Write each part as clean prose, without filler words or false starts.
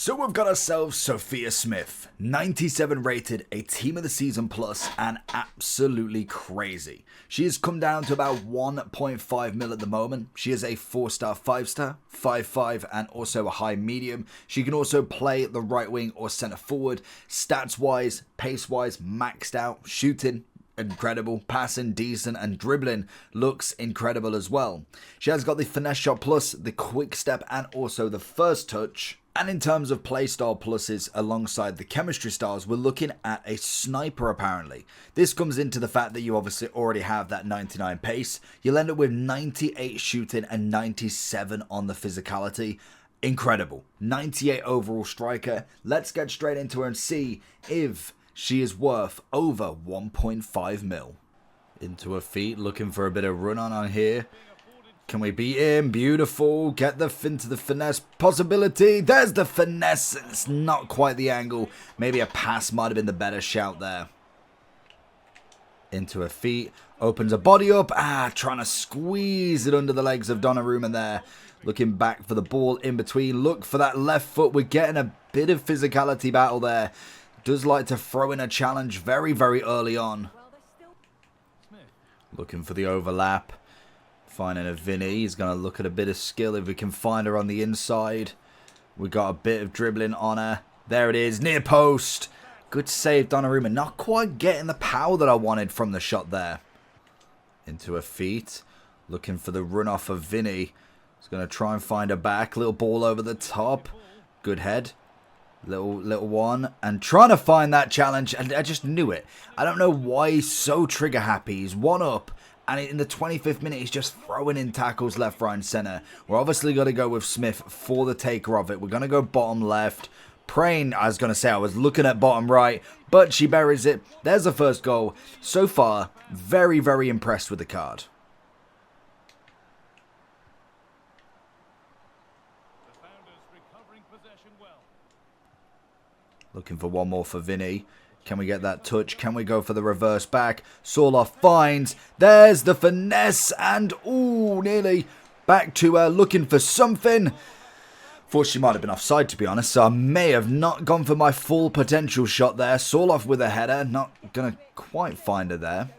So we've got ourselves Sophia Smith, 97 rated, a team of the season plus, and absolutely crazy. She has come down to about 1.5 mil at the moment. She is a 4-star, 5-star, 5-5, and also a high medium. She can also play the right wing or centre forward. Stats wise, pace wise, maxed out, shooting incredible, passing decent, and dribbling looks incredible as well. She has got the finesse shot plus, the quick step, and also the first touch. And in terms of playstyle pluses alongside the chemistry styles, we're looking at a sniper apparently. This comes into the fact that you obviously already have that 99 pace. You'll end up with 98 shooting and 97 on the physicality. Incredible. 98 overall striker. Let's get straight into her and see if she is worth over 1.5 mil. Into her feet, looking for a bit of run on here. Can we beat him? Beautiful. Get the into the finesse possibility. There's the finesse. It's not quite the angle. Maybe a pass might have been the better shout there. Into her feet. Opens her body up. Trying to squeeze it under the legs of Donnarumma there. Looking back for the ball in between. Look for that left foot. We're getting a bit of physicality battle there. Does like to throw in a challenge very, very early on. Looking for the overlap. Finding a Vinny. He's going to look at a bit of skill if we can find her on the inside. We got a bit of dribbling on her. There it is. Near post. Good save, Donnarumma. Not quite getting the power that I wanted from the shot there. Into her feet. Looking for the run off of Vinny. He's going to try and find her back. Little ball over the top. Good head. Little one. And trying to find that challenge. And I just knew it. I don't know why he's so trigger happy. He's one up. And in the 25th minute, he's just throwing in tackles left, right, and centre. We're obviously going to go with Smith for the taker of it. We're going to go bottom left. Praying, I was going to say, I was looking at bottom right. But she buries it. There's the first goal. So far, very, very impressed with the card. Looking for one more for Vinny. Can we get that touch? Can we go for the reverse back? Sorloth finds. There's the finesse. And, ooh, nearly back to her. Looking for something. Thought she might have been offside, to be honest. So I may have not gone for my full potential shot there. Sorloth with a header. Not going to quite find her there.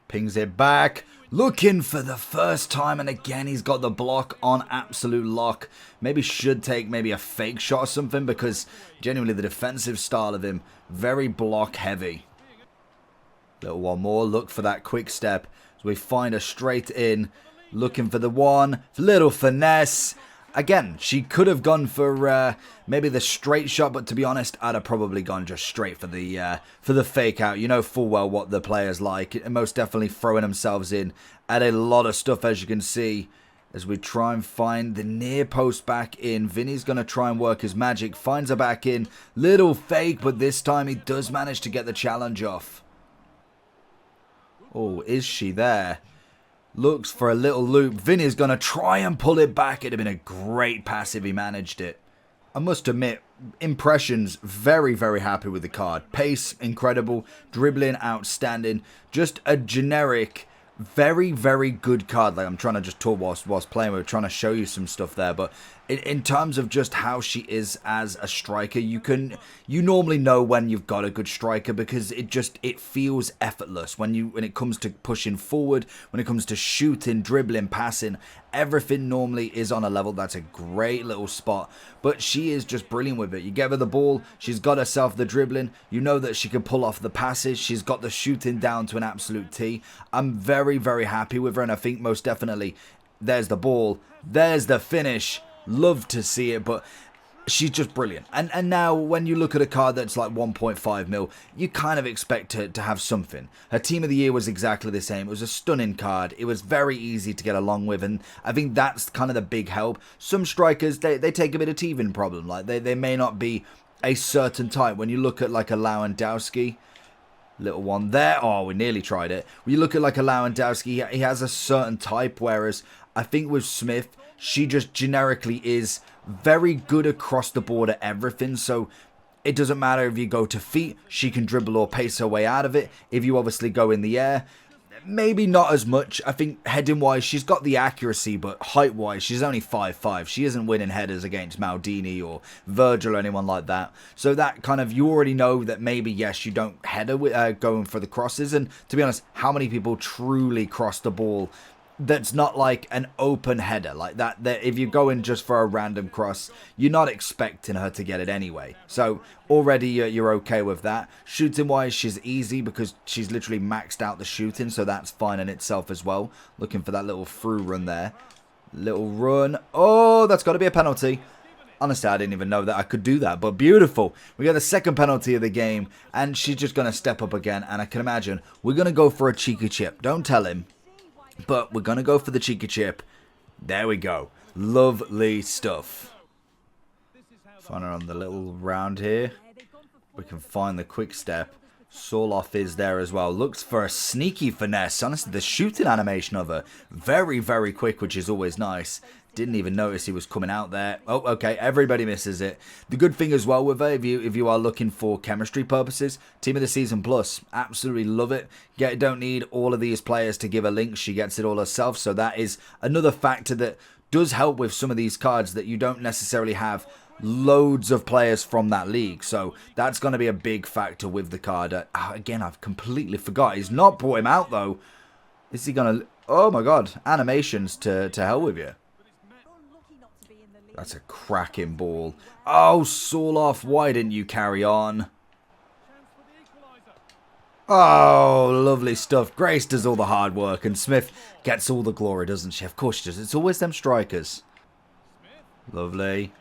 Pings it back. Looking for the first time, and again he's got the block on absolute lock. Maybe should take maybe a fake shot or something, because genuinely the defensive style of him, very block heavy. Little one more, look for that quick step. So we find her straight in, looking for the one, little finesse. Again, she could have gone for maybe the straight shot, but to be honest, I'd have probably gone just straight for the fake out. You know full well what the players like, and most definitely throwing themselves in at a lot of stuff, as you can see, as we try and find the near post back in. Vinny's going to try and work his magic, finds her back in, little fake, but this time he does manage to get the challenge off. Oh, is she there? Looks for a little loop. Vinny's going to try and pull it back. It'd have been a great pass if he managed it. I must admit, impressions, very, very happy with the card. Pace, incredible. Dribbling, outstanding. Just a generic, very, very good card. Like, I'm trying to just talk whilst playing. We're trying to show you some stuff there. But in terms of just how she is as a striker, you normally know when you've got a good striker, because it feels effortless when it comes to pushing forward, when it comes to shooting, dribbling, passing. Everything normally is on a level. That's a great little spot, but she is just brilliant with it. You give her the ball, she's got herself the dribbling, you know that she can pull off the passes, she's got the shooting down to an absolute T. I'm very, very happy with her, and I think most definitely there's the ball, there's the finish. Love to see it, but she's just brilliant. And now when you look at a card that's like 1.5 mil, you kind of expect her to have something. Her team of the year was exactly the same. It was a stunning card. It was very easy to get along with, and I think that's kind of the big help. Some strikers, they take a bit of teething problem. Like they may not be a certain type. When you look at like a Lewandowski, little one there. Oh, we nearly tried it. When you look at like a Lewandowski, he has a certain type, whereas I think with Smith, she just generically is very good across the board at everything. So it doesn't matter if you go to feet, she can dribble or pace her way out of it. If you obviously go in the air, maybe not as much. I think heading-wise, she's got the accuracy, but height-wise, she's only 5'5". She isn't winning headers against Maldini or Virgil or anyone like that. So that kind of, you already know that maybe, yes, you don't header with, going for the crosses. And to be honest, how many people truly cross the ball that's not like an open header like that if you're going just for a random cross, you're not expecting her to get it anyway. So already you're okay with that. Shooting wise, she's easy because she's literally maxed out the shooting, so that's fine in itself as well. Looking for that little through run there. Little run. Oh, that's got to be a penalty. Honestly, I didn't even know that I could do that, but beautiful. We got the second penalty of the game, and she's just going to step up again, and I can imagine we're going to go for a cheeky chip. Don't tell him. But we're going to go for the cheeky chip. There we go. Lovely stuff. Find her on the little round here. We can find the quick step. Soloff is there as well. Looks for a sneaky finesse. Honestly, the shooting animation of her, very, very quick, which is always nice. Didn't even notice he was coming out there. Oh, okay. Everybody misses it. The good thing as well with her, if you are looking for chemistry purposes, Team of the Season Plus. Absolutely love it. Don't need all of these players to give a link. She gets it all herself. So that is another factor that does help with some of these cards, that you don't necessarily have loads of players from that league. So that's going to be a big factor with the card. Again, I've completely forgot. He's not brought him out though. Is he going to... Oh my god. Animations to hell with you. That's a cracking ball. Oh, Soloff, why didn't you carry on? Oh, lovely stuff. Grace does all the hard work, and Smith gets all the glory, doesn't she? Of course she does. It's always them strikers. Lovely.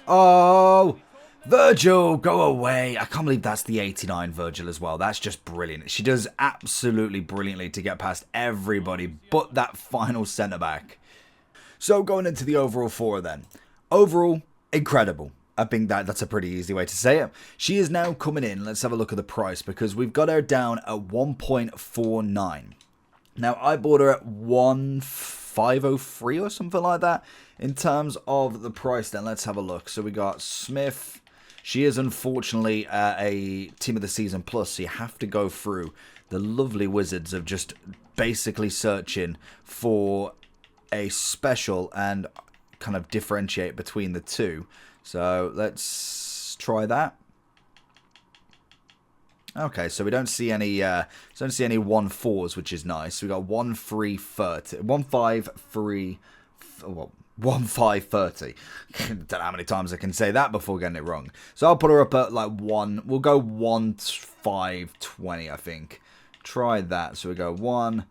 Oh, Virgil, go away. I can't believe that's the 89 Virgil as well. That's just brilliant. She does absolutely brilliantly to get past everybody but that final centre-back. So going into the overall four then. Overall, incredible. I think that's a pretty easy way to say it. She is now coming in. Let's have a look at the price because we've got her down at 1.49. Now, I bought her at 1.503 or something like that. In terms of the price then, let's have a look. So we got Smith. She is unfortunately a Team of the Season Plus, so you have to go through the lovely wizards of just basically searching for a special and kind of differentiate between the two. So let's try that. Okay, so we don't see any 1.4s, which is nice. We got 1.330, 1.53, well, 1.530. Don't know how many times I can say that before getting it wrong. So I'll put her up at like 1. We'll go 1.520, I think. Try that. So we go 1.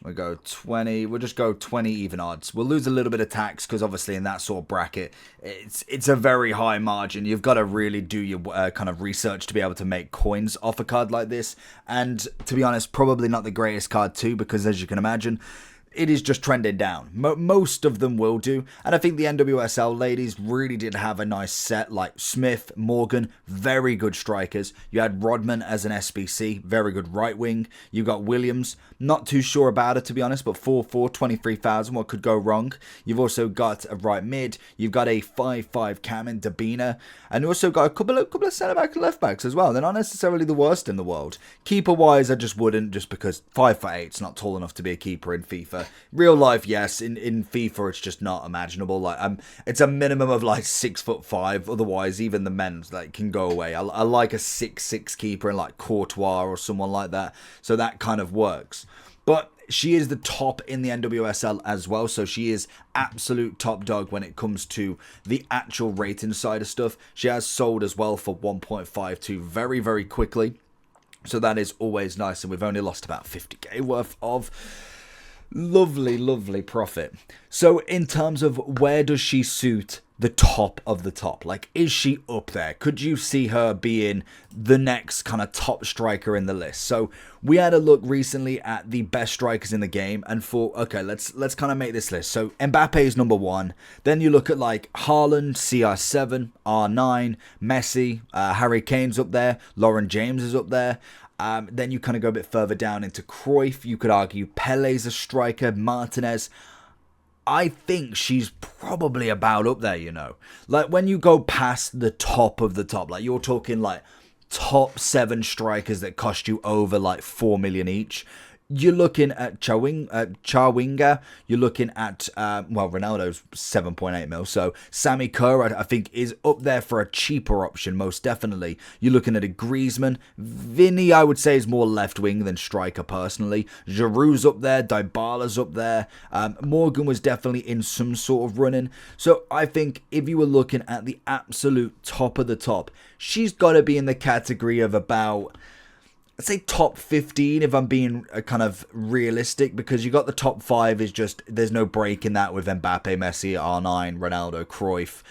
We'll go 20. We'll just go 20 even odds. We'll lose a little bit of tax because obviously in that sort of bracket, it's a very high margin. You've got to really do your kind of research to be able to make coins off a card like this. And to be honest, probably not the greatest card too, because as you can imagine, it is just trending down. Most of them will do. And I think the NWSL ladies really did have a nice set, like Smith, Morgan, very good strikers. You had Rodman as an SBC, very good right wing. You got Williams, not too sure about it to be honest, but 4'4", 23,000, what could go wrong? You've also got a right mid. You've got a 5'5" Cam in Dabina. And you also got a couple of centre-back and left-backs as well. They're not necessarily the worst in the world. Keeper-wise, I just wouldn't, just because 5'8" is not tall enough to be a keeper in FIFA. Real life, yes. In FIFA, it's just not imaginable. Like, it's a minimum of like 6'5". Otherwise, even the men's like can go away. I like a 6'6" keeper in like Courtois or someone like that. So that kind of works. But she is the top in the NWSL as well. So she is absolute top dog when it comes to the actual rating side of stuff. She has sold as well for 1.52 very, very quickly. So that is always nice. And we've only lost about 50k worth of lovely profit. So in terms of where does she suit the top of the top? Like, is she up there? Could you see her being the next kind of top striker in the list? So we had a look recently at the best strikers in the game and thought, okay, let's kind of make this list. So Mbappe is number 1. Then you look at like Haaland, CR7, R9, Messi, Harry Kane's up there, Lauren James is up there. Then you kind of go a bit further down into Cruyff. You could argue Pele's a striker, Martinez. I think she's probably about up there, you know. Like, when you go past the top of the top, like, you're talking, like, top 7 strikers that cost you over, like, 4 million each. You're looking at Chawinga. You're looking at, Ronaldo's 7.8 mil. So Sammy Kerr, I think, is up there for a cheaper option, most definitely. You're looking at a Griezmann. Vinny, I would say, is more left wing than striker, personally. Giroud's up there. Dybala's up there. Morgan was definitely in some sort of running. So I think if you were looking at the absolute top of the top, she's got to be in the category of about, I'd say top 15 if I'm being kind of realistic, because you got the top 5 is just, there's no break in that with Mbappe, Messi, R9, Ronaldo, Cruyff.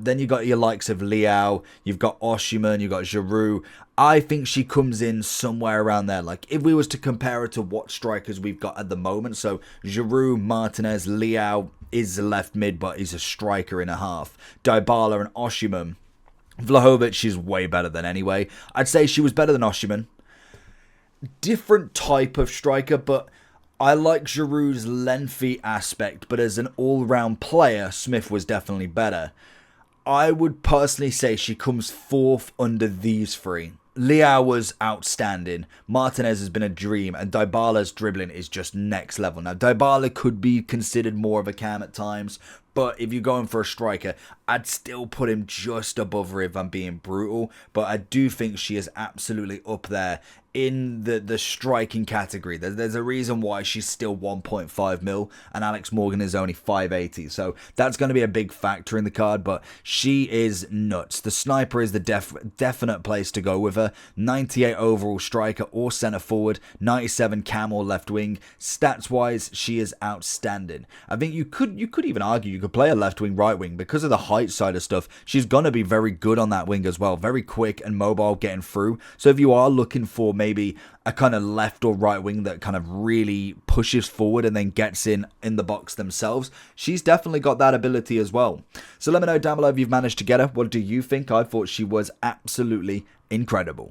Then you got your likes of Leao, you've got Osimhen, you've got Giroud. I think she comes in somewhere around there. Like, if we was to compare her to what strikers we've got at the moment, so Giroud, Martinez, Leao is the left mid, but he's a striker in a half. Dybala and Osimhen. Vlahovic is way better than anyway. I'd say she was better than Osimhen. Different type of striker, but I like Giroud's lengthy aspect, but as an all-round player, Smith was definitely better. I would personally say she comes fourth under these three. Leao was outstanding, Martinez has been a dream, and Dybala's dribbling is just next level. Now, Dybala could be considered more of a cam at times, but if you're going for a striker, I'd still put him just above her if I'm being brutal. But I do think she is absolutely up there in the striking category. There's a reason why she's still 1.5 mil and Alex Morgan is only 580. So that's going to be a big factor in the card, but she is nuts. The sniper is the definite place to go with her. 98 overall striker or centre forward, 97 cam or left wing. Stats wise, she is outstanding. I think you could even argue you could play a left wing, right wing because of the height side of stuff. She's going to be very good on that wing as well. Very quick and mobile getting through. So if you are looking for maybe a kind of left or right wing that kind of really pushes forward and then gets in the box themselves, she's definitely got that ability as well. So let me know down below if you've managed to get her. What do you think? I thought she was absolutely incredible.